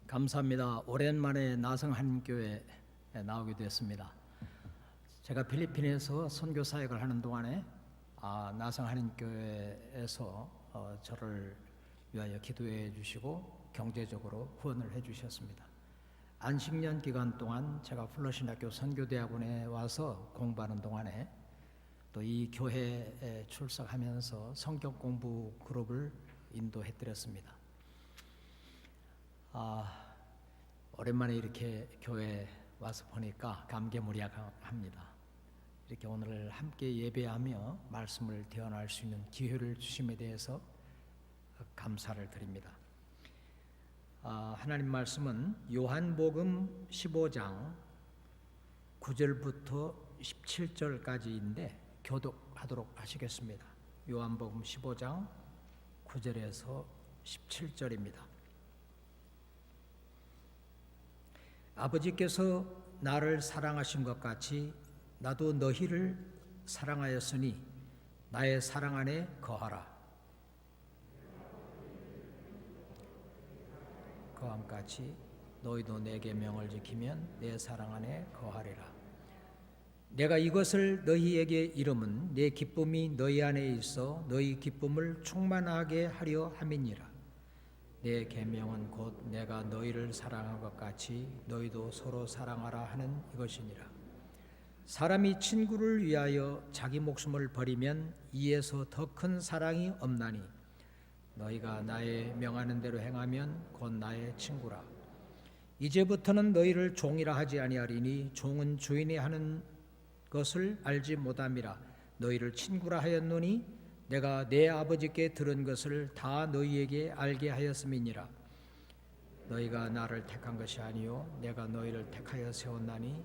감사합니다. 오랜만에 나성한교회에 나오게 됐습니다. 제가 필리핀에서 선교 사역을 하는 동안에 나성한교회에서 저를 위하여 기도해 주시고 경제적으로 후원을 해 주셨습니다. 안식년 기간 동안 제가 플러신학교 선교대학원에 와서 공부하는 동안에 또 이 교회에 출석하면서 성경 공부 그룹을 인도해 드렸습니다. 오랜만에 이렇게 교회에 와서 보니까 감개무량합니다. 이렇게 오늘 함께 예배하며 말씀을 대언할 수 있는 기회를 주심에 대해서 감사를 드립니다. 하나님 말씀은 요한복음 15장 9절부터 17절까지인데 교독하도록 하시겠습니다. 요한복음 15장 9절에서 17절입니다. 아버지께서 나를 사랑하신 것 같이 나도 너희를 사랑하였으니 나의 사랑 안에 거하라. 그함같이 너희도 내 계명을 지키면 내 사랑 안에 거하리라. 내가 이것을 너희에게 이름은 내 기쁨이 너희 안에 있어 너희 기쁨을 충만하게 하려 함이니라. 내 계명은 곧 내가 너희를 사랑한 것 같이 너희도 서로 사랑하라 하는 이것이니라. 사람이 친구를 위하여 자기 목숨을 버리면 이에서 더 큰 사랑이 없나니 너희가 나의 명하는 대로 행하면 곧 나의 친구라. 이제부터는 너희를 종이라 하지 아니하리니 종은 주인이 하는 것을 알지 못함이라. 너희를 친구라 하였노니 내가 내 아버지께 들은 것을 다 너희에게 알게 하였음이니라. 너희가 나를 택한 것이 아니요 내가 너희를 택하여 세웠나니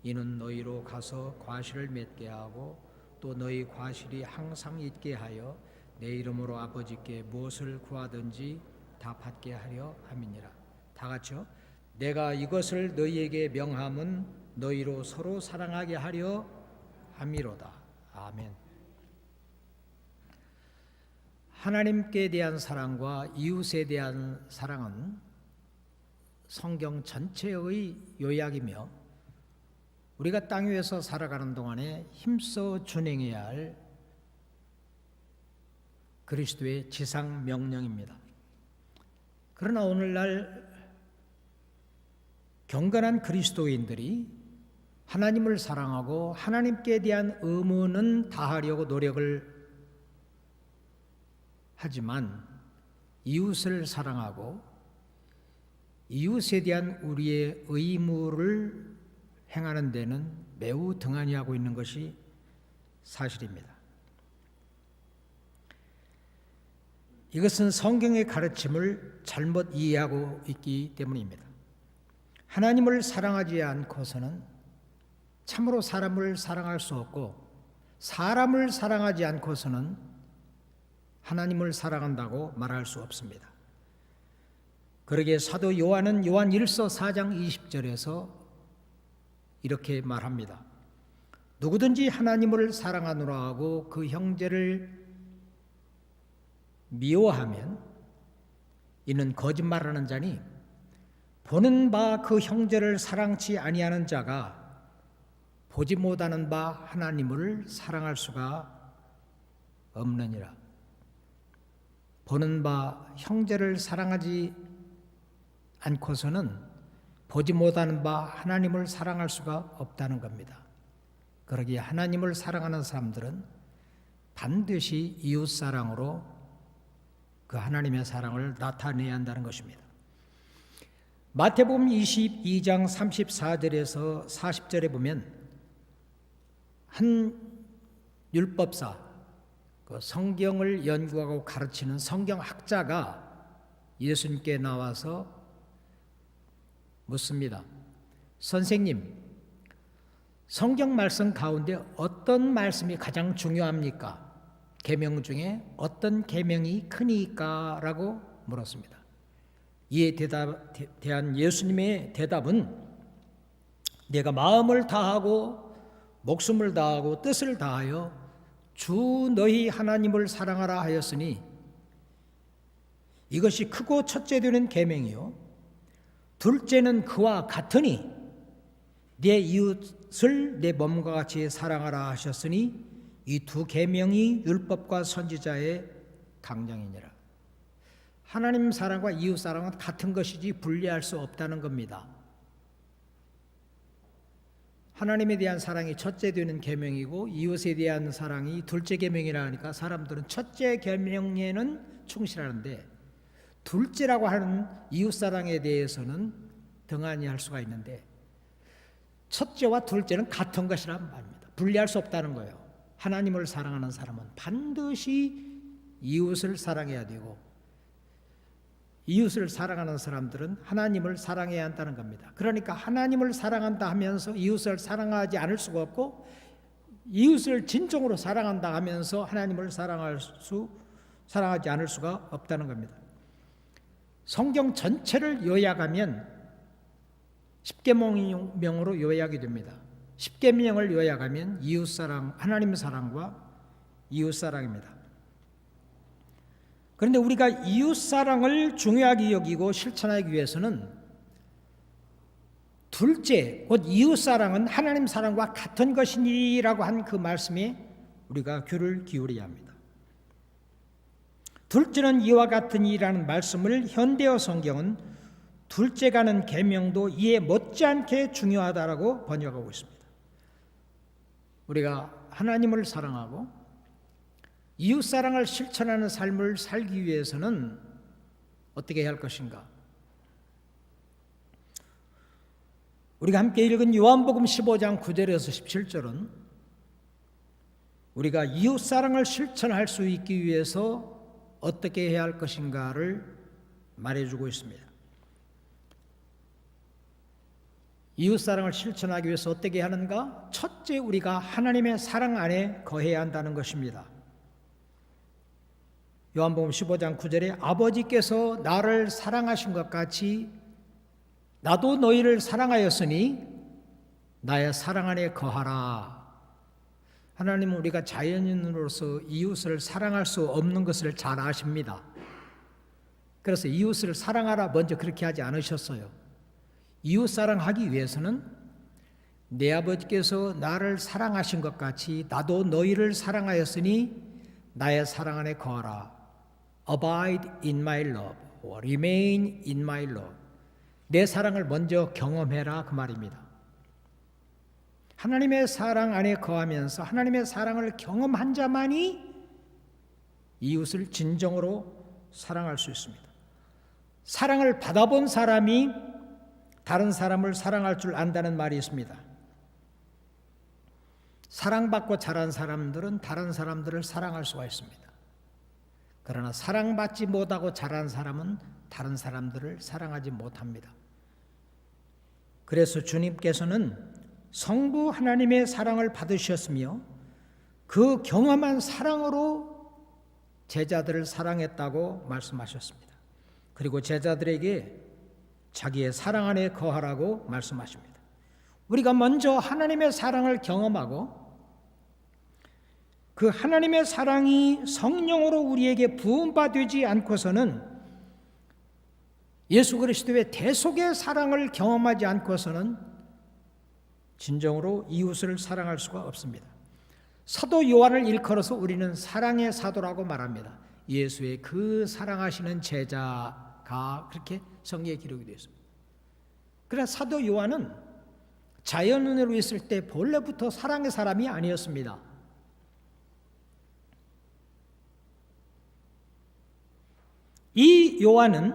이는 너희로 가서 과실을 맺게 하고 또 너희 과실이 항상 있게 하여 내 이름으로 아버지께 무엇을 구하든지 다 받게 하려 함이니라. 다 같이요. 내가 이것을 너희에게 명함은 너희로 서로 사랑하게 하려 함이로다. 아멘. 하나님께 대한 사랑과 이웃에 대한 사랑은 성경 전체의 요약이며 우리가 땅 위에서 살아가는 동안에 힘써 준행해야 할 그리스도의 지상 명령입니다. 그러나 오늘날 경건한 그리스도인들이 하나님을 사랑하고 하나님께 대한 의무는 다하려고 노력을 하지만 이웃을 사랑하고 이웃에 대한 우리의 의무를 행하는 데는 매우 등한히 하고 있는 것이 사실입니다. 이것은 성경의 가르침을 잘못 이해하고 있기 때문입니다. 하나님을 사랑하지 않고서는 참으로 사람을 사랑할 수 없고 사람을 사랑하지 않고서는 하나님을 사랑한다고 말할 수 없습니다. 그러기에 사도 요한은 요한 1서 4장 20절에서 이렇게 말합니다. 누구든지 하나님을 사랑하노라 하고 그 형제를 미워하면 이는 거짓말하는 자니 보는 바 그 형제를 사랑치 아니하는 자가 보지 못하는 바 하나님을 사랑할 수가 없느니라. 보는 바 형제를 사랑하지 않고서는 보지 못하는 바 하나님을 사랑할 수가 없다는 겁니다. 그러기에 하나님을 사랑하는 사람들은 반드시 이웃사랑으로 그 하나님의 사랑을 나타내야 한다는 것입니다. 마태복음 22장 34절에서 40절에 보면 한 율법사, 그 성경을 연구하고 가르치는 성경학자가 예수님께 나와서 묻습니다. 선생님, 성경 말씀 가운데 어떤 말씀이 가장 중요합니까? 계명 중에 어떤 계명이 크니까? 라고 물었습니다. 이에 대한 예수님의 대답은 내가 마음을 다하고 목숨을 다하고 뜻을 다하여 주 너희 하나님을 사랑하라 하였으니 이것이 크고 첫째 되는 계명이요 둘째는 그와 같으니 내 이웃을 내 몸과 같이 사랑하라 하셨으니 이 두 계명이 율법과 선지자의 강령이니라. 하나님 사랑과 이웃 사랑은 같은 것이지 분리할 수 없다는 겁니다. 하나님에 대한 사랑이 첫째 되는 계명이고 이웃에 대한 사랑이 둘째 계명이라 하니까 사람들은 첫째 계명에는 충실하는데 둘째라고 하는 이웃 사랑에 대해서는 등한히 할 수가 있는데 첫째와 둘째는 같은 것이란 말입니다. 분리할 수 없다는 거예요. 하나님을 사랑하는 사람은 반드시 이웃을 사랑해야 되고 이웃을 사랑하는 사람들은 하나님을 사랑해야 한다는 겁니다. 그러니까 하나님을 사랑한다 하면서 이웃을 사랑하지 않을 수가 없고 이웃을 진정으로 사랑한다 하면서 하나님을 사랑하지 않을 수가 없다는 겁니다. 성경 전체를 요약하면 10계명으로 요약이 됩니다. 10계명을 요약하면 이웃사랑, 하나님 사랑과 이웃사랑입니다. 그런데 우리가 이웃사랑을 중요하게 여기고 실천하기 위해서는 둘째, 곧 이웃사랑은 하나님 사랑과 같은 것이니라고 한 그 말씀에 우리가 귀를 기울여야 합니다. 둘째는 이와 같으니라는 말씀을 현대어 성경은 둘째가는 계명도 이에 못지않게 중요하다라고 번역하고 있습니다. 우리가 하나님을 사랑하고 이웃사랑을 실천하는 삶을 살기 위해서는 어떻게 해야 할 것인가? 우리가 함께 읽은 요한복음 15장 9절에서 17절은 우리가 이웃사랑을 실천할 수 있기 위해서 어떻게 해야 할 것인가를 말해주고 있습니다. 이웃사랑을 실천하기 위해서 어떻게 하는가? 첫째, 우리가 하나님의 사랑 안에 거해야 한다는 것입니다. 요한복음 15장 9절에 아버지께서 나를 사랑하신 것 같이 나도 너희를 사랑하였으니 나의 사랑 안에 거하라. 하나님은 우리가 자연인으로서 이웃을 사랑할 수 없는 것을 잘 아십니다. 그래서 이웃을 사랑하라 먼저 그렇게 하지 않으셨어요. 이웃 사랑하기 위해서는 내 아버지께서 나를 사랑하신 것 같이 나도 너희를 사랑하였으니 나의 사랑 안에 거하라. Abide in my love, or remain in my love. 내 사랑을 먼저 경험해라 그 말입니다. 하나님의 사랑 안에 거하면서 하나님의 사랑을 경험한 자만이 이웃을 진정으로 사랑할 수 있습니다. 사랑을 받아본 사람이 다른 사람을 사랑할 줄 안다는 말이 있습니다. 사랑받고 자란 사람들은 다른 사람들을 사랑할 수가 있습니다. 그러나 사랑받지 못하고 자란 사람은 다른 사람들을 사랑하지 못합니다. 그래서 주님께서는 성부 하나님의 사랑을 받으셨으며 그 경험한 사랑으로 제자들을 사랑했다고 말씀하셨습니다. 그리고 제자들에게 자기의 사랑 안에 거하라고 말씀하십니다. 우리가 먼저 하나님의 사랑을 경험하고 그 하나님의 사랑이 성령으로 우리에게 부음받지 않고서는 예수 그리스도의 대속의 사랑을 경험하지 않고서는 진정으로 이웃을 사랑할 수가 없습니다. 사도 요한을 일컬어서 우리는 사랑의 사도라고 말합니다. 예수의 그 사랑하시는 제자가 그렇게 성경에 기록이 되어 있습니다. 그러나 사도 요한은 자연인으로 있을 때 본래부터 사랑의 사람이 아니었습니다. 이 요한은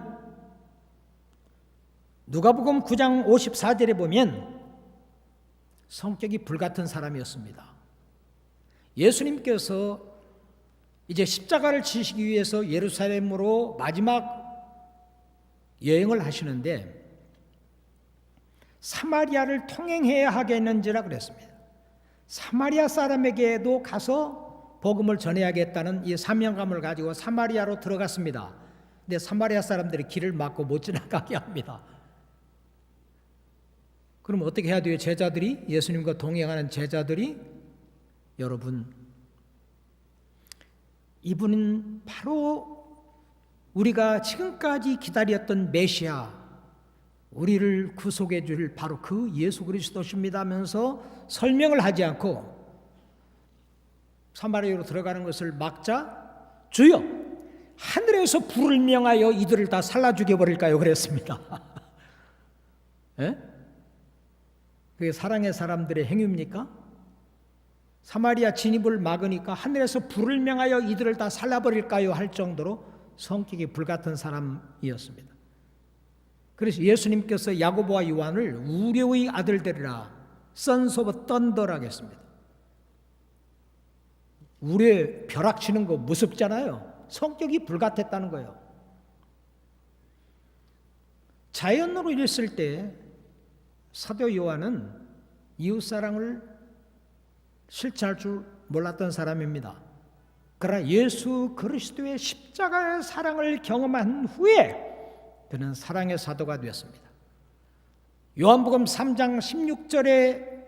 누가복음 9장 54절에 보면 성격이 불같은 사람이었습니다. 예수님께서 이제 십자가를 지시기 위해서 예루살렘으로 마지막 여행을 하시는데 사마리아를 통행해야 하겠는지라 그랬습니다. 사마리아 사람에게도 가서 복음을 전해야겠다는 이 사명감을 가지고 사마리아로 들어갔습니다. 근데 사마리아 사람들이 길을 막고 못 지나가게 합니다. 그럼 어떻게 해야 돼요? 제자들이, 예수님과 동행하는 제자들이, 여러분, 이분은 바로 우리가 지금까지 기다렸던 메시아, 우리를 구속해 줄 바로 그 예수 그리스도십니다 하면서 설명을 하지 않고 사마리아로 들어가는 것을 막자 주여 하늘에서 불을 명하여 이들을 다 살라 죽여버릴까요? 그랬습니다. 예? 그게 사랑의 사람들의 행위입니까? 사마리아 진입을 막으니까 하늘에서 불을 명하여 이들을 다 살라버릴까요? 할 정도로 성격이 불같은 사람이었습니다. 그래서 예수님께서 야고보와 요한을 우려의 아들들이라 Sons of Thunder라고 했습니다. 우리의 벼락치는 거 무섭잖아요. 성격이 불같았다는 거예요. 자연으로 이랬을 때 사도 요한은 이웃사랑을 실천할 줄 몰랐던 사람입니다. 그러나 예수 그리스도의 십자가의 사랑을 경험한 후에 그는 사랑의 사도가 되었습니다. 요한복음 3장 16절에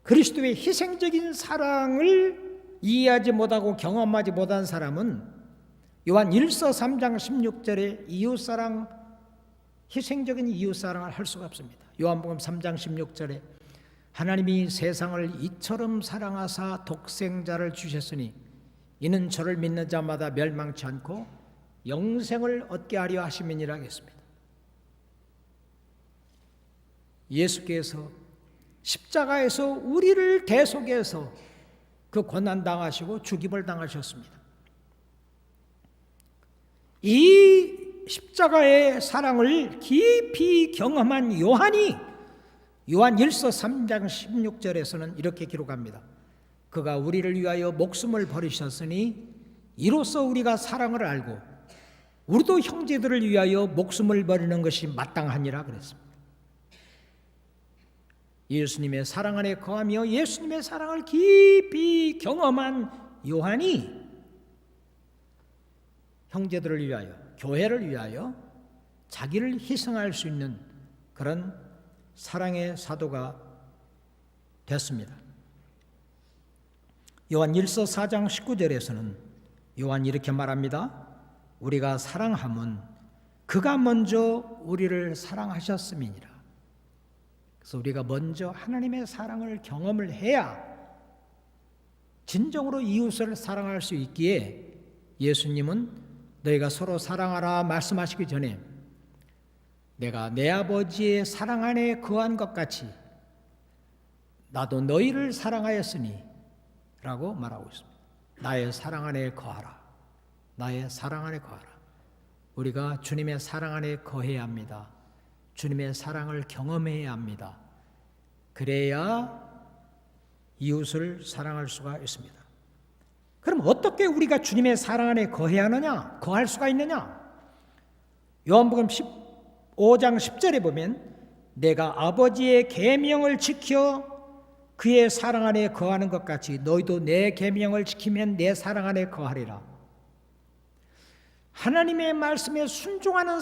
그리스도의 희생적인 사랑을 이해하지 못하고 경험하지 못한 사람은 요한 1서 3장 16절에 이웃사랑, 희생적인 이웃사랑을 할 수가 없습니다. 요한복음 3장 16절에 하나님이 세상을 이처럼 사랑하사 독생자를 주셨으니 이는 저를 믿는 자마다 멸망치 않고 영생을 얻게 하려 하심이니라 했습니다. 예수께서 십자가에서 우리를 대속해서 그 고난당하시고 죽임을 당하셨습니다. 이 십자가의 사랑을 깊이 경험한 요한이 요한 1서 3장 16절에서는 이렇게 기록합니다. 그가 우리를 위하여 목숨을 버리셨으니 이로써 우리가 사랑을 알고 우리도 형제들을 위하여 목숨을 버리는 것이 마땅하니라 그랬습니다. 예수님의 사랑 안에 거하며 예수님의 사랑을 깊이 경험한 요한이 형제들을 위하여, 교회를 위하여 자기를 희생할 수 있는 그런 사랑의 사도가 됐습니다. 요한 1서 4장 19절에서는 요한이 이렇게 말합니다. 우리가 사랑함은 그가 먼저 우리를 사랑하셨음이니라. 그래서 우리가 먼저 하나님의 사랑을 경험을 해야 진정으로 이웃을 사랑할 수 있기에 예수님은 너희가 서로 사랑하라 말씀하시기 전에 내가 내 아버지의 사랑 안에 거한 것 같이 나도 너희를 사랑하였으니 라고 말하고 있습니다. 나의 사랑 안에 거하라. 나의 사랑 안에 거하라. 우리가 주님의 사랑 안에 거해야 합니다. 주님의 사랑을 경험해야 합니다. 그래야 이웃을 사랑할 수가 있습니다. 그럼 어떻게 우리가 주님의 사랑 안에 거해야 하느냐? 거할 수가 있느냐? 요한복음 15장 10절에 보면 내가 아버지의 계명을 지켜 그의 사랑 안에 거하는 것 같이 너희도 내 계명을 지키면 내 사랑 안에 거하리라. 하나님의 말씀에 순종하는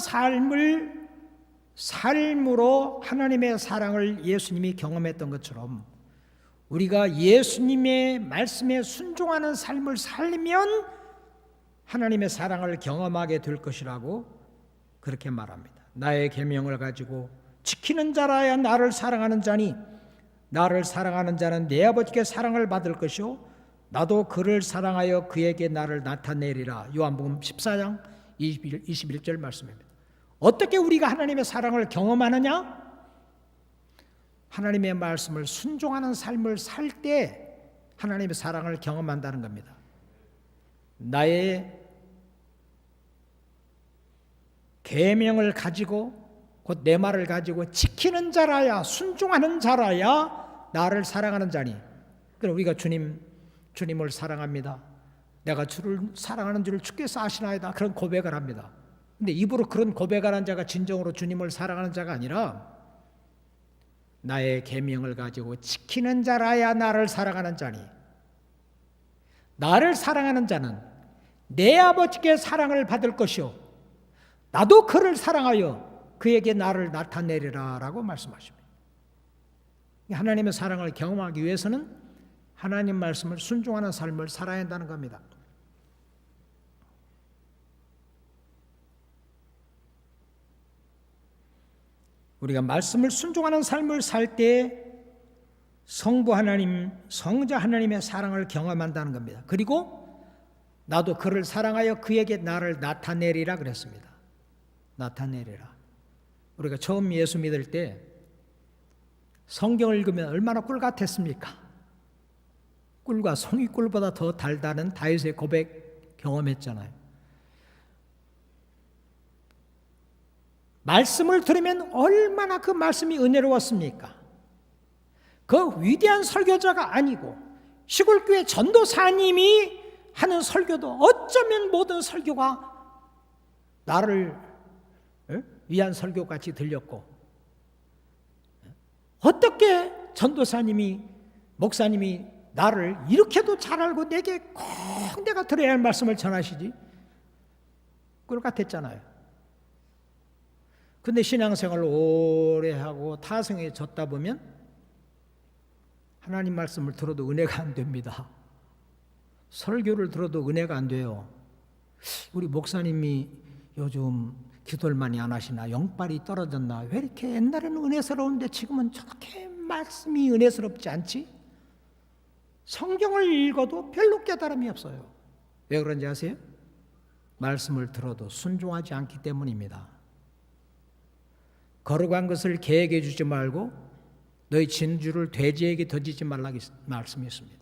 삶으로 하나님의 사랑을 예수님이 경험했던 것처럼 우리가 예수님의 말씀에 순종하는 삶을 살면 하나님의 사랑을 경험하게 될 것이라고 그렇게 말합니다. 나의 계명을 가지고 지키는 자라야 나를 사랑하는 자니 나를 사랑하는 자는 내 아버지께 사랑을 받을 것이요 나도 그를 사랑하여 그에게 나를 나타내리라. 요한복음 14장 21절 말씀입니다. 어떻게 우리가 하나님의 사랑을 경험하느냐? 하나님의 말씀을 순종하는 삶을 살 때 하나님의 사랑을 경험한다는 겁니다. 나의 계명을 가지고 곧 내 말을 가지고 지키는 자라야 순종하는 자라야 나를 사랑하는 자니. 그럼 우리가 주님을 사랑합니다. 내가 주를 사랑하는 줄을 주께서 아시나이다. 그런 고백을 합니다. 근데 입으로 그런 고백하는 자가 진정으로 주님을 사랑하는 자가 아니라 나의 계명을 가지고 지키는 자라야 나를 사랑하는 자니. 나를 사랑하는 자는 내 아버지께 사랑을 받을 것이요 나도 그를 사랑하여 그에게 나를 나타내리라 라고 말씀하십니다. 하나님의 사랑을 경험하기 위해서는 하나님 말씀을 순종하는 삶을 살아야 한다는 겁니다. 우리가 말씀을 순종하는 삶을 살 때 성부 하나님, 성자 하나님의 사랑을 경험한다는 겁니다. 그리고 나도 그를 사랑하여 그에게 나를 나타내리라 그랬습니다. 나타내리라. 우리가 처음 예수 믿을 때 성경을 읽으면 얼마나 꿀 같았습니까? 꿀과 송이꿀보다 더 달다는 다윗의 고백 경험했잖아요. 말씀을 들으면 얼마나 그 말씀이 은혜로웠습니까? 그 위대한 설교자가 아니고 시골교회 전도사님이 하는 설교도 어쩌면 모든 설교가 나를 위한 설교같이 들렸고, 어떻게 전도사님이 목사님이 나를 이렇게도 잘 알고 내게 꼭 내가 들어야 할 말씀을 전하시지? 꿀 같았잖아요. 근데 신앙생활을 오래 하고 타성해졌다 보면 하나님 말씀을 들어도 은혜가 안 됩니다. 설교를 들어도 은혜가 안 돼요. 우리 목사님이 요즘 기도를 많이 안 하시나, 영빨이 떨어졌나, 왜 이렇게 옛날에는 은혜스러운데 지금은 저렇게 말씀이 은혜스럽지 않지? 성경을 읽어도 별로 깨달음이 없어요. 왜 그런지 아세요? 말씀을 들어도 순종하지 않기 때문입니다. 거룩한 것을 개에게 주지 말고 너희 진주를 돼지에게 던지지 말라 말씀이 있습니다.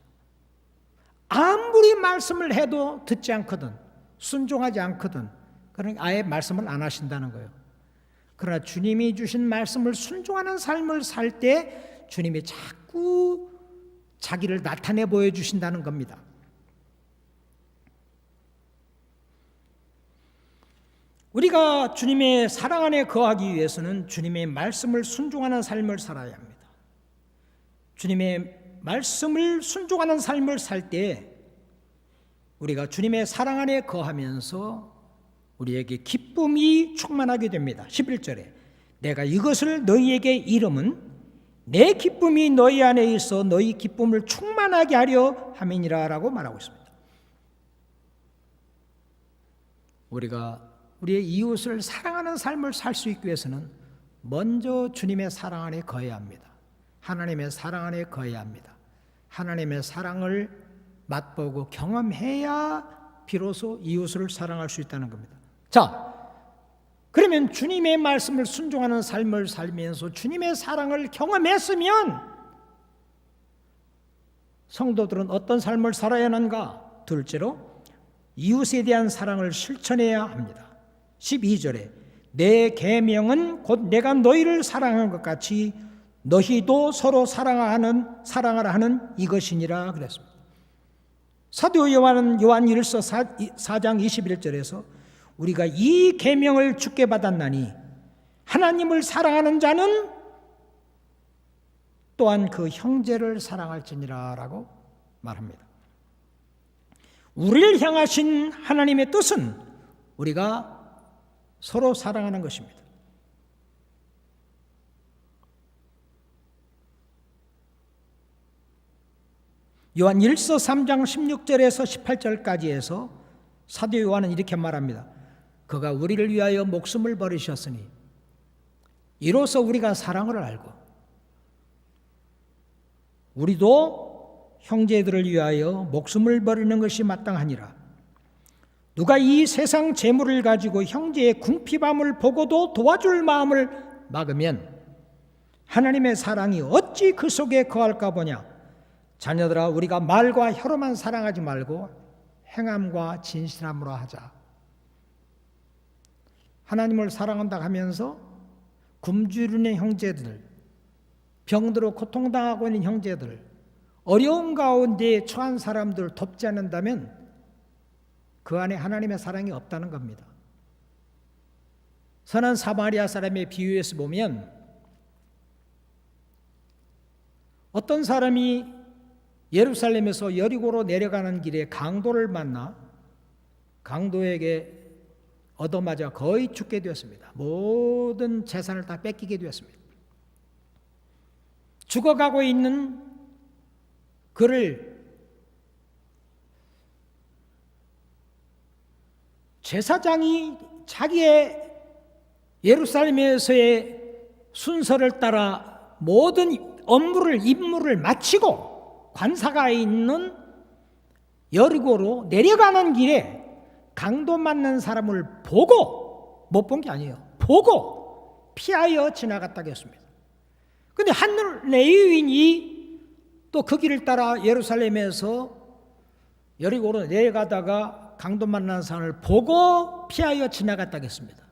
아무리 말씀을 해도 듣지 않거든, 순종하지 않거든, 그러니까 아예 말씀을 안 하신다는 거예요. 그러나 주님이 주신 말씀을 순종하는 삶을 살 때 주님이 자꾸 자기를 나타내 보여주신다는 겁니다. 우리가 주님의 사랑 안에 거하기 위해서는 주님의 말씀을 순종하는 삶을 살아야 합니다. 주님의 말씀을 순종하는 삶을 살 때 우리가 주님의 사랑 안에 거하면서 우리에게 기쁨이 충만하게 됩니다. 11절에 내가 이것을 너희에게 이름은 내 기쁨이 너희 안에 있어 너희 기쁨을 충만하게 하려 함이니라 라고 말하고 있습니다. 우리가 우리의 이웃을 사랑하는 삶을 살 수 있기 위해서는 먼저 주님의 사랑 안에 거해야 합니다. 하나님의 사랑 안에 거해야 합니다. 하나님의 사랑을 맛보고 경험해야 비로소 이웃을 사랑할 수 있다는 겁니다. 자, 그러면 주님의 말씀을 순종하는 삶을 살면서 주님의 사랑을 경험했으면 성도들은 어떤 삶을 살아야 하는가? 둘째로 이웃에 대한 사랑을 실천해야 합니다. 12절에 내 계명은 곧 내가 너희를 사랑한 것 같이 너희도 서로 사랑하라 하는 이것이니라 그랬습니다. 사도 요한 1서 4장 21절에서 우리가 이 계명을 주께 받았나니 하나님을 사랑하는 자는 또한 그 형제를 사랑할지니라 라고 말합니다. 우리를 향하신 하나님의 뜻은 우리가 서로 사랑하는 것입니다. 요한 1서 3장 16절에서 18절까지 해서 사도 요한은 이렇게 말합니다. 그가 우리를 위하여 목숨을 버리셨으니 이로써 우리가 사랑을 알고 우리도 형제들을 위하여 목숨을 버리는 것이 마땅하니라. 누가 이 세상 재물을 가지고 형제의 궁핍함을 보고도 도와줄 마음을 막으면 하나님의 사랑이 어찌 그 속에 거할까 보냐. 자녀들아, 우리가 말과 혀로만 사랑하지 말고 행함과 진실함으로 하자. 하나님을 사랑한다 하면서 굶주리는 형제들, 병들어 고통당하고 있는 형제들, 어려운 가운데 처한 사람들을 돕지 않는다면 그 안에 하나님의 사랑이 없다는 겁니다. 선한 사마리아 사람의 비유에서 보면 어떤 사람이 예루살렘에서 여리고로 내려가는 길에 강도를 만나 강도에게 얻어맞아 거의 죽게 되었습니다. 모든 재산을 다 뺏기게 되었습니다. 죽어가고 있는 그를 제사장이 자기의 예루살렘에서의 순서를 따라 모든 임무를 마치고 관사가 있는 여리고로 내려가는 길에 강도 맞는 사람을 보고, 못 본 게 아니에요, 보고 피하여 지나갔다고 했습니다. 그런데 한 레위인이 또 그 길을 따라 예루살렘에서 여리고로 내려가다가 강도 만난 사람을 보고 피하여 지나갔다고 했습니다.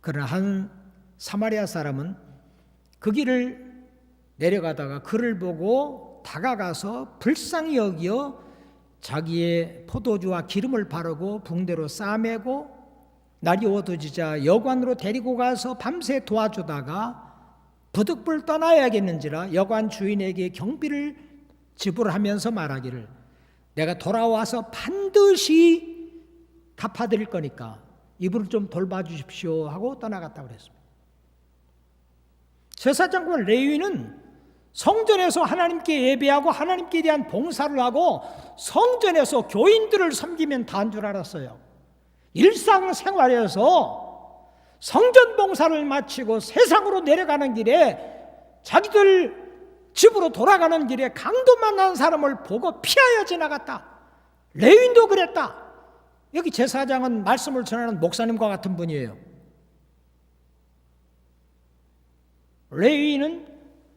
그러나 한 사마리아 사람은 그 길을 내려가다가 그를 보고 다가가서 불쌍히 여기어 자기의 포도주와 기름을 바르고 붕대로 싸매고 날이 어두워지자 여관으로 데리고 가서 밤새 도와주다가 부득불 떠나야겠는지라 여관 주인에게 경비를 지불하면서 말하기를 내가 돌아와서 반드시 갚아드릴 거니까 이분을 좀 돌봐주십시오 하고 떠나갔다고 그랬습니다. 제사장과 레위인은 성전에서 하나님께 예배하고 하나님께 대한 봉사를 하고 성전에서 교인들을 섬기면 다인 줄 알았어요. 일상생활에서 성전 봉사를 마치고 세상으로 내려가는 길에 자기들 집으로 돌아가는 길에 강도 만난 사람을 보고 피하여 지나갔다. 레위인도 그랬다. 여기 제사장은 말씀을 전하는 목사님과 같은 분이에요. 레위인은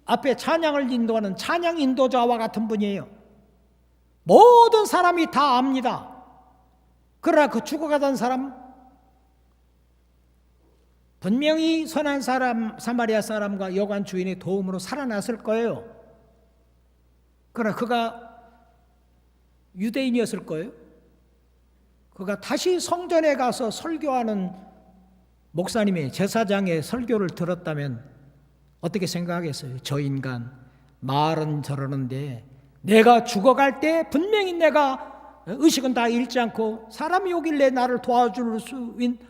앞에 찬양을 인도하는 찬양 인도자와 같은 분이에요. 모든 사람이 다 압니다. 그러나 그 죽어가던 사람, 분명히 선한 사람, 사마리아 사람과 여관 주인의 도움으로 살아났을 거예요. 그러나 그가 유대인이었을 거예요. 그가 다시 성전에 가서 설교하는 목사님의 제사장의 설교를 들었다면 어떻게 생각하겠어요? 저 인간 말은 저러는데 내가 죽어갈 때 분명히 내가 의식은 다 잃지 않고 사람이 오길래 나를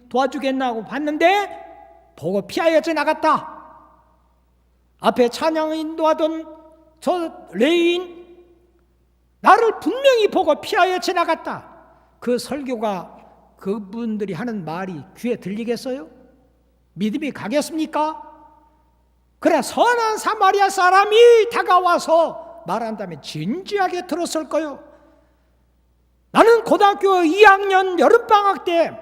도와주겠나 하고 봤는데 보고 피하여 지나갔다. 앞에 찬양 인도하던 저 레위인 나를 분명히 보고 피하여 지나갔다. 그 설교가 그분들이 하는 말이 귀에 들리겠어요? 믿음이 가겠습니까? 그래 선한 사마리아 사람이 다가와서 말한다면 진지하게 들었을 거예요. 나는 고등학교 2학년 여름방학 때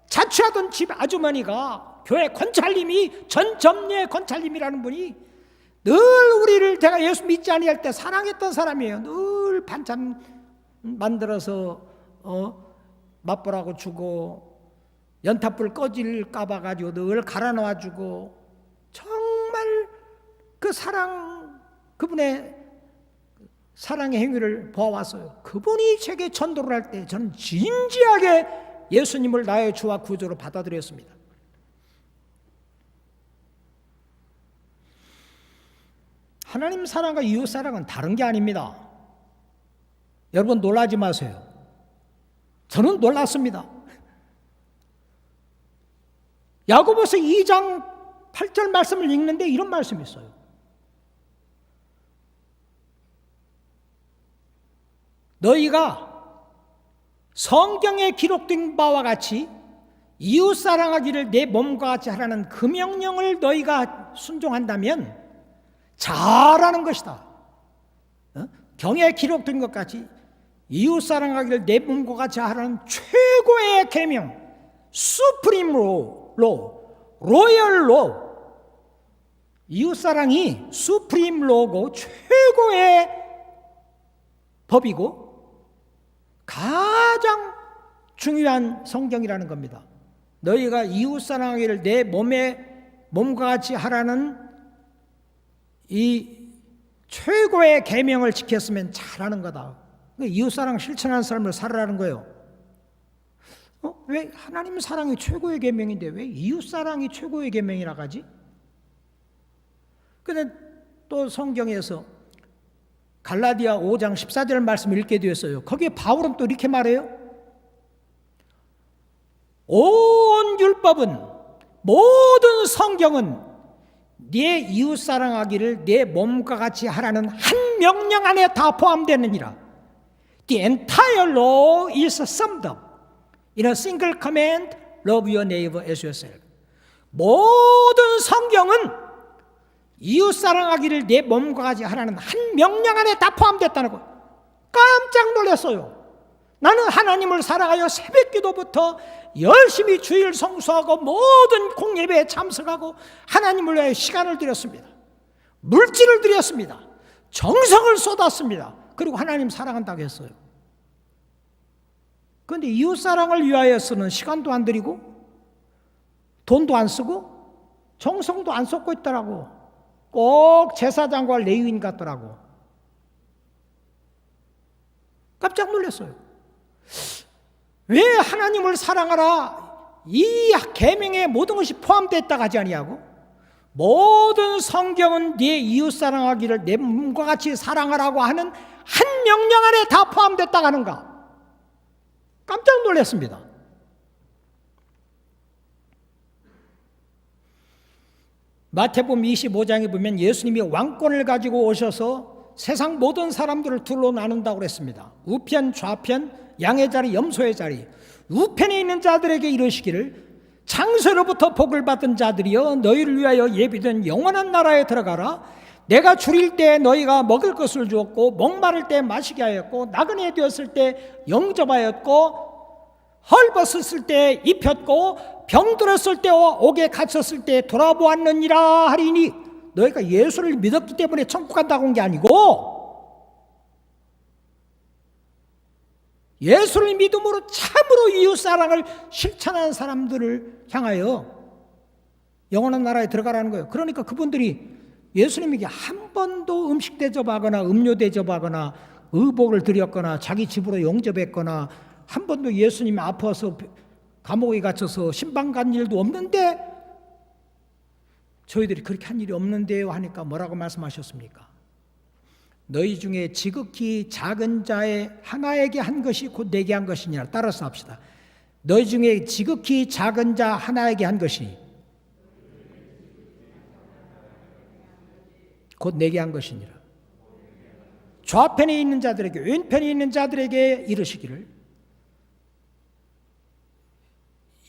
자취하던 집 아주머니가 교회 권찰님이 전점례 권찰님이라는 분이 늘 우리를 제가 예수 믿지 아니할 때 사랑했던 사람이에요. 늘 반찬 만들어서 맛보라고 주고 연탄불 꺼질까 봐 가지고 늘 갈아 놓아 주고 정말 그 그분의 사랑의 행위를 보아왔어요. 그분이 제게 전도를 할 때 저는 진지하게 예수님을 나의 주와 구주로 받아들였습니다. 하나님 사랑과 이웃 사랑은 다른 게 아닙니다. 여러분 놀라지 마세요. 저는 놀랐습니다. 야고보서 2장 8절 말씀을 읽는데 이런 말씀이 있어요. 너희가 성경에 기록된 바와 같이 이웃 사랑하기를 내 몸과 같이 하라는 그 명령을 너희가 순종한다면 잘하는 것이다. 경에 기록된 것 같이 이웃 사랑하기를 내 몸과 같이 하라는 최고의 계명, 수프림 로열 로, 이웃 사랑이 수프림 로고 최고의 법이고 가장 중요한 성경이라는 겁니다. 너희가 이웃 사랑하기를 내 몸과 같이 하라는 이 최고의 계명을 지켰으면 잘하는 거다. 이웃사랑 실천하는 삶을 살아라는 거예요. 왜 하나님 사랑이 최고의 계명인데 왜 이웃사랑이 최고의 계명이라고 하지? 근데 또 성경에서 갈라디아 5장 14절 말씀을 읽게 되었어요. 거기에 바울은 또 이렇게 말해요. 온 율법은, 모든 성경은 네 이웃 사랑하기를 내 몸과 같이 하라는 한 명령 안에 다 포함되느니라. The entire law is summed up in a single command, love your neighbor as yourself. 모든 성경은 이웃 사랑하기를 내 몸과 같이 하라는 한 명령 안에 다 포함됐다는 거. 깜짝 놀랐어요. 나는 하나님을 사랑하여 새벽기도부터 열심히 주일 성수하고 모든 공예배에 참석하고 하나님을 위하여 시간을 들였습니다. 물질을 들였습니다. 정성을 쏟았습니다. 그리고 하나님 사랑한다고 했어요. 그런데 이웃사랑을 위하여 쓰는 시간도 안 들이고 돈도 안 쓰고 정성도 안 쏟고 있더라고. 꼭 제사장과 레위인 같더라고. 깜짝 놀랐어요. 왜 하나님을 사랑하라 이 계명에 모든 것이 포함되었다고 하지 아니하고 모든 성경은 네 이웃 사랑하기를 내 몸과 같이 사랑하라고 하는 한 명령 안에 다 포함됐다고 하는가? 깜짝 놀랐습니다. 마태복음 25장에 보면 예수님이 왕권을 가지고 오셔서 세상 모든 사람들을 둘로 나눈다고 그랬습니다. 우편, 좌편, 양의 자리, 염소의 자리. 우편에 있는 자들에게 이르시기를 창세로부터 복을 받은 자들이여 너희를 위하여 예비된 영원한 나라에 들어가라. 내가 줄일 때 너희가 먹을 것을 주었고 목마를 때 마시게 하였고 나그네 되었을 때 영접하였고 헐벗었을 때 입혔고 병들었을 때와 옥에 갇혔을 때 돌아보았느니라 하리니 너희가 예수를 믿었기 때문에 천국 간다고 한 게 아니고 예수를 믿음으로 참으로 이웃사랑을 실천하는 사람들을 향하여 영원한 나라에 들어가라는 거예요. 그러니까 그분들이 예수님에게 한 번도 음식 대접하거나 음료 대접하거나 의복을 드렸거나 자기 집으로 영접했거나 한 번도 예수님이 아파서 감옥에 갇혀서 신방 간 일도 없는데 저희들이 그렇게 한 일이 없는데요 하니까 뭐라고 말씀하셨습니까? 너희 중에 지극히 작은 자의 하나에게 한 것이 곧 내게 한 것이니라. 따라서 합시다. 너희 중에 지극히 작은 자 하나에게 한 것이 곧 내게 한 것이니라. 좌편에 있는 자들에게 왼편에 있는 자들에게 이르시기를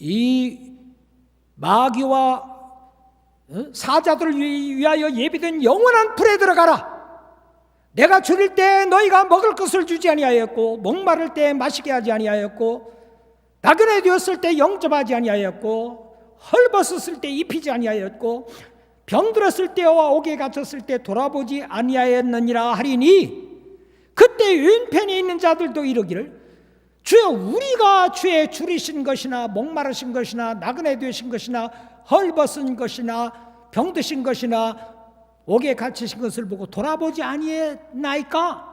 이 마귀와 사자들을 위하여 예비된 영원한 불에 들어가라. 내가 줄일 때 너희가 먹을 것을 주지 아니하였고 목마를 때 마시게 하지 아니하였고 나그네 되었을 때 영접하지 아니하였고 헐벗었을 때 입히지 아니하였고 병들었을 때와 옥에 갇혔을 때 돌아보지 아니하였느니라 하리니 그때 왼편에 있는 자들도 이르기를 주여 우리가 주의 줄이신 것이나 목마르신 것이나 나그네 되신 것이나 헐벗은 것이나 병드신 것이나 옥에 갇히신 것을 보고 돌아보지 아니했나이까?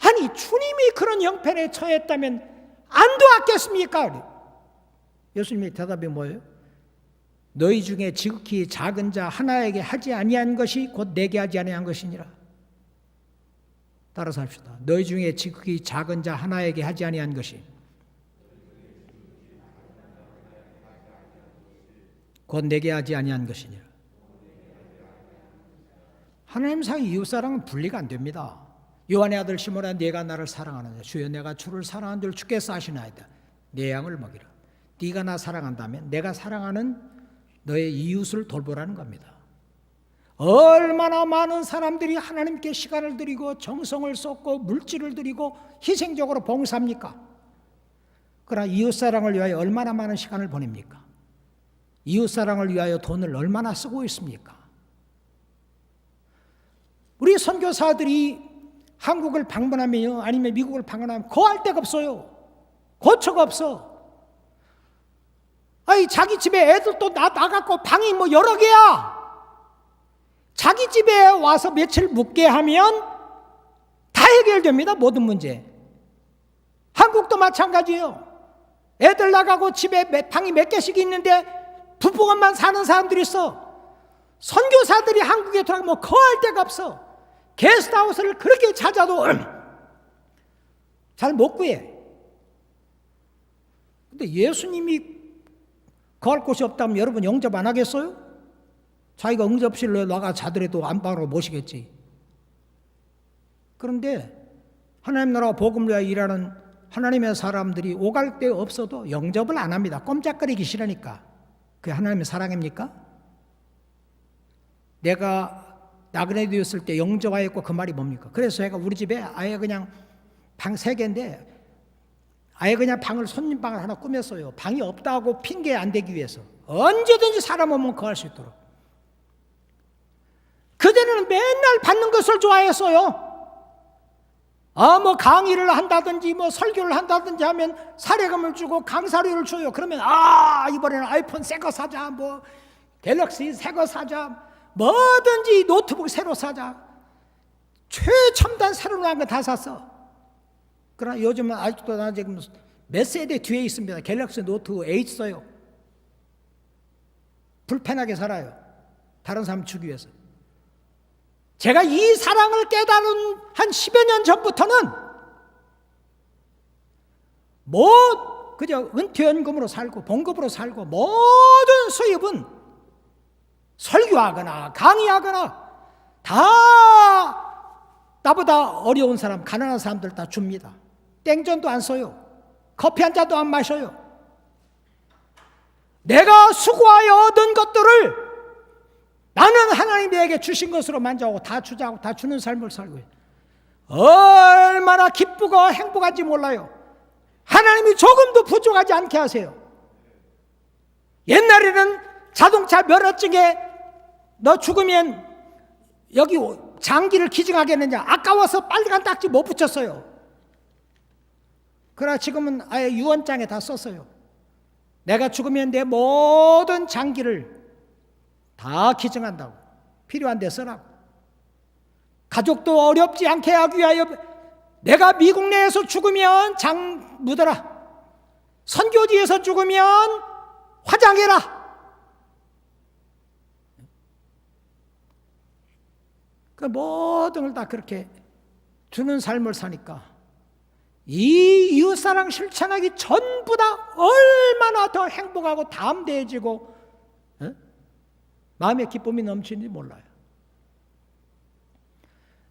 아니 주님이 그런 형편에 처했다면 안 도왔겠습니까? 예수님의 대답이 뭐예요? 너희 중에 지극히 작은 자 하나에게 하지 아니한 것이 곧 내게 하지 아니한 것이니라. 따라서 합시다. 너희 중에 지극히 작은 자 하나에게 하지 아니한 것이 곧 내게 하지 아니한 것이니라. 하나님 사이 이웃사랑은 분리가 안 됩니다. 요한의 아들 시몬아 네가 나를 사랑하느냐 주여 내가 주를 사랑한 줄 주께서 아시나이다. 내 양을 먹이라. 네가 나 사랑한다면 내가 사랑하는 너의 이웃을 돌보라는 겁니다. 얼마나 많은 사람들이 하나님께 시간을 들이고 정성을 쏟고 물질을 들이고 희생적으로 봉사합니까? 그러나 이웃사랑을 위하여 얼마나 많은 시간을 보냅니까? 이웃사랑을 위하여 돈을 얼마나 쓰고 있습니까? 우리 선교사들이 한국을 방문하면요 아니면 미국을 방문하면 거할 데가 없어요. 거처가 없어. 아니 자기 집에 애들도 나가고 방이 뭐 여러 개야. 자기 집에 와서 며칠 묵게 하면 다 해결됩니다. 모든 문제. 한국도 마찬가지예요. 애들 나가고 집에 방이 몇 개씩 있는데 부부간만 사는 사람들이 있어. 선교사들이 한국에 들어가면 거할 데가 없어. 게스트하우스를 그렇게 찾아도 잘 못 구해. 근데 예수님이 거할 곳이 없다면 여러분 영접 안 하겠어요? 자기가 응접실로 나가 자더라도 안방으로 모시겠지. 그런데 하나님 나라 복음을 위하여 일하는 하나님의 사람들이 오갈 데 없어도 영접을 안 합니다. 꼼짝거리기 싫으니까. 그게 하나님의 사랑입니까? 내가 나그네 되었을 때 영접하였고 그 말이 뭡니까? 그래서 제가 우리 집에 아예 그냥 방 3개인데 아예 그냥 방을 손님방을 하나 꾸몄어요. 방이 없다고 핑계 안 대기 위해서. 언제든지 사람 오면 거할 수 있도록. 그전에는 맨날 받는 것을 좋아했어요. 뭐 강의를 한다든지 뭐 설교를 한다든지 하면 사례금을 주고 강사료를 줘요. 그러면 이번에는 아이폰 새 거 사자, 뭐 갤럭시 새 거 사자, 뭐든지 노트북 새로 사자. 최첨단 새로 나온 거 다 샀어. 그러나 요즘은 아직도 나 지금 몇 세대 뒤에 있습니다. 갤럭시 노트 8 써요. 불편하게 살아요. 다른 사람 주기 위해서. 제가 이 사랑을 깨달은 한 10여 년 전부터는 그저 은퇴연금으로 살고 봉급으로 살고 모든 수입은 설교하거나 강의하거나 다 나보다 어려운 사람, 가난한 사람들 다 줍니다. 땡전도 안 써요. 커피 한 잔도 안 마셔요. 내가 수고하여 얻은 것들을 나는 하나님이 내게 주신 것으로 만족하고 다 주자고 다 주는 삶을 살고 있어요. 얼마나 기쁘고 행복한지 몰라요. 하나님이 조금도 부족하지 않게 하세요. 옛날에는 자동차 면허증에 너 죽으면 여기 장기를 기증하겠느냐 아까워서 빨간 딱지 못 붙였어요. 그러나 지금은 아예 유언장에 다 썼어요. 내가 죽으면 내 모든 장기를 다 기증한다고. 필요한 데 쓰라고. 가족도 어렵지 않게 하기 위하여 내가 미국 내에서 죽으면 장 묻어라. 선교지에서 죽으면 화장해라. 그 모든 걸 다 그렇게 주는 삶을 사니까 이 이웃사랑 실천하기 전보다 얼마나 더 행복하고 담대해지고 마음의 기쁨이 넘치는지 몰라요.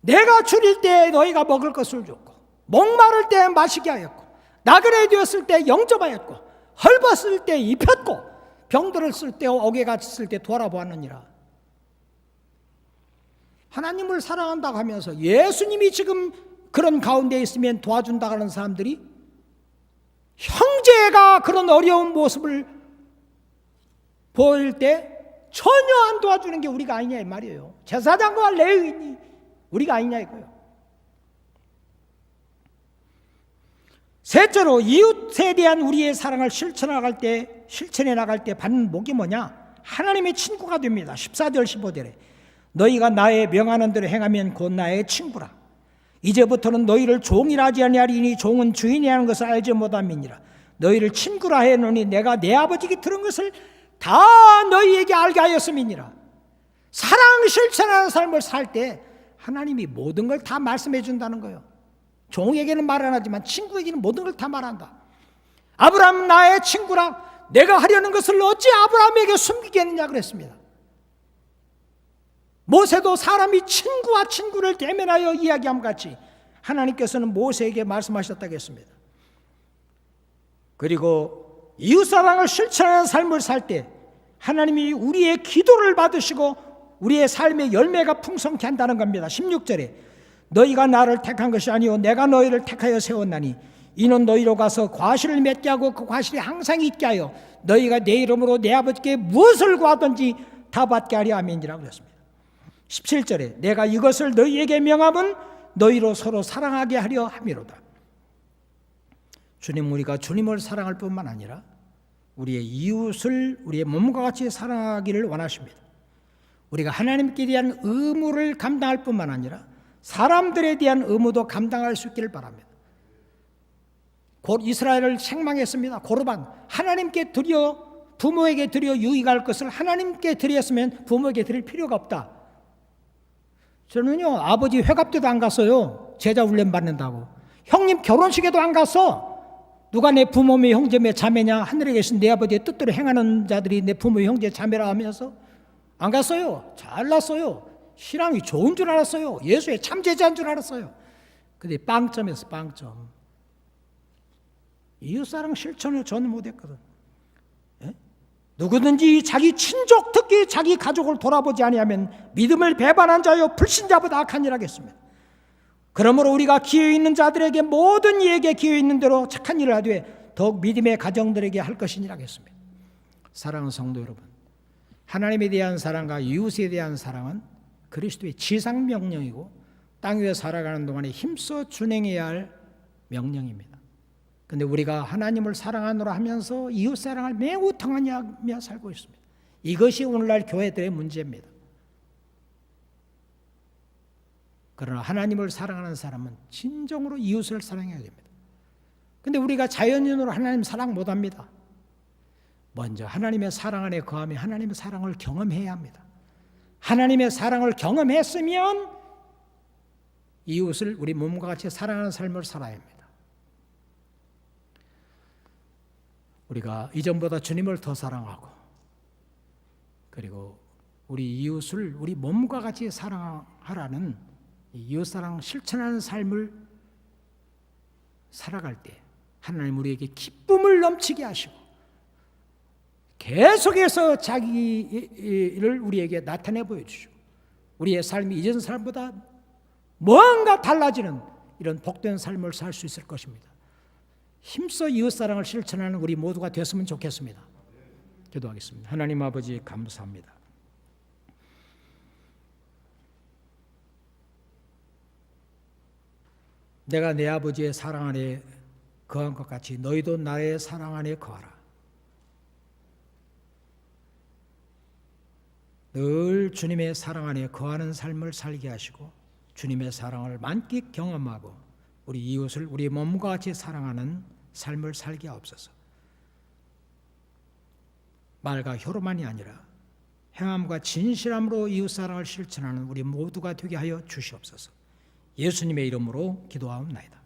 내가 줄일 때 너희가 먹을 것을 줬고 목마를 때 마시게 하였고 나그네 되었을 때 영접하였고 헐벗을 때 입혔고 병들을 쓸 때 옥에 갇혔을 때 돌아보았느니라. 하나님을 사랑한다고 하면서 예수님이 지금 그런 가운데 있으면 도와준다고 하는 사람들이 형제가 그런 어려운 모습을 보일 때 전혀 안 도와주는 게 우리가 아니냐 이 말이에요. 제사장과 레위인이 우리가 아니냐 이거예요. 셋째로 이웃에 대한 우리의 사랑을 실천해 나갈 때 받는 복이 뭐냐? 하나님의 친구가 됩니다. 14절 15절에 너희가 나의 명하는 대로 행하면 곧 나의 친구라. 이제부터는 너희를 종이라 하지 아니하리니 종은 주인이 하는 것을 알지 못함이니라. 너희를 친구라 해노니 내가 내 아버지께 들은 것을 다 너희에게 알게 하였음이니라. 사랑 실천하는 삶을 살 때 하나님이 모든 걸 다 말씀해 준다는 거예요. 종에게는 말 안 하지만 친구에게는 모든 걸 다 말한다. 아브라함 나의 친구라. 내가 하려는 것을 어찌 아브라함에게 숨기겠느냐 그랬습니다. 모세도 사람이 친구와 친구를 대면하여 이야기함 같이 하나님께서는 모세에게 말씀하셨다고 했습니다. 그리고 이웃사랑을 실천하는 삶을 살 때 하나님이 우리의 기도를 받으시고 우리의 삶의 열매가 풍성케 한다는 겁니다. 16절에 너희가 나를 택한 것이 아니오 내가 너희를 택하여 세웠나니 이는 너희로 가서 과실을 맺게 하고 그 과실이 항상 있게 하여 너희가 내 이름으로 내 아버지께 무엇을 구하든지 다 받게 하려 함이니라 그랬습니다. 17절에 내가 이것을 너희에게 명함은 너희로 서로 사랑하게 하려 함이로다. 주님, 우리가 주님을 사랑할 뿐만 아니라 우리의 이웃을 우리의 몸과 같이 사랑하기를 원하십니다. 우리가 하나님께 대한 의무를 감당할 뿐만 아니라 사람들에 대한 의무도 감당할 수 있기를 바랍니다. 곧 이스라엘을 책망했습니다. 고르반, 하나님께 드려 부모에게 드려 유익할 것을 하나님께 드렸으면 부모에게 드릴 필요가 없다. 저는요 아버지 회갑 때도 안 갔어요. 제자 훈련 받는다고. 형님 결혼식에도 안 갔어. 누가 내 부모며 형제며 자매냐? 하늘에 계신 내 아버지의 뜻대로 행하는 자들이 내 부모 형제 자매라 하면서 안 갔어요. 잘났어요. 신앙이 좋은 줄 알았어요. 예수의 참제자인 줄 알았어요. 근데 빵점이었어. 빵점. 이웃사랑 실천을 저는 못했거든. 예? 누구든지 자기 친족 특히 자기 가족을 돌아보지 아니하면 믿음을 배반한 자여 불신자보다 악한 일 하겠습니다. 그러므로 우리가 기회 있는 자들에게 모든 이에게 기회 있는 대로 착한 일을 하되 더욱 믿음의 가정들에게 할 것이니라 하겠습니다. 사랑하는 성도 여러분, 하나님에 대한 사랑과 이웃에 대한 사랑은 그리스도의 지상 명령이고 땅 위에 살아가는 동안에 힘써 준행해야 할 명령입니다. 그런데 우리가 하나님을 사랑하노라 하면서 이웃 사랑을 매우 텅하니 하며 살고 있습니다. 이것이 오늘날 교회들의 문제입니다. 그러나 하나님을 사랑하는 사람은 진정으로 이웃을 사랑해야 됩니다. 그런데 우리가 자연인으로 하나님 사랑 못합니다. 먼저 하나님의 사랑 안에 거하며 하나님의 사랑을 경험해야 합니다. 하나님의 사랑을 경험했으면 이웃을 우리 몸과 같이 사랑하는 삶을 살아야 합니다. 우리가 이전보다 주님을 더 사랑하고 그리고 우리 이웃을 우리 몸과 같이 사랑하라는 이웃사랑 실천하는 삶을 살아갈 때 하나님 우리에게 기쁨을 넘치게 하시고 계속해서 자기를 우리에게 나타내 보여주시고 우리의 삶이 이전 삶보다 뭔가 달라지는 이런 복된 삶을 살 수 있을 것입니다. 힘써 이웃사랑을 실천하는 우리 모두가 됐으면 좋겠습니다. 기도하겠습니다. 하나님 아버지 감사합니다. 내가 내 아버지의 사랑 안에 거한 것 같이 너희도 나의 사랑 안에 거하라. 늘 주님의 사랑 안에 거하는 삶을 살게 하시고 주님의 사랑을 만끽 경험하고 우리 이웃을 우리 몸과 같이 사랑하는 삶을 살게 하옵소서. 말과 혀로만이 아니라 행함과 진실함으로 이웃사랑을 실천하는 우리 모두가 되게 하여 주시옵소서. 예수님의 이름으로 기도하옵나이다.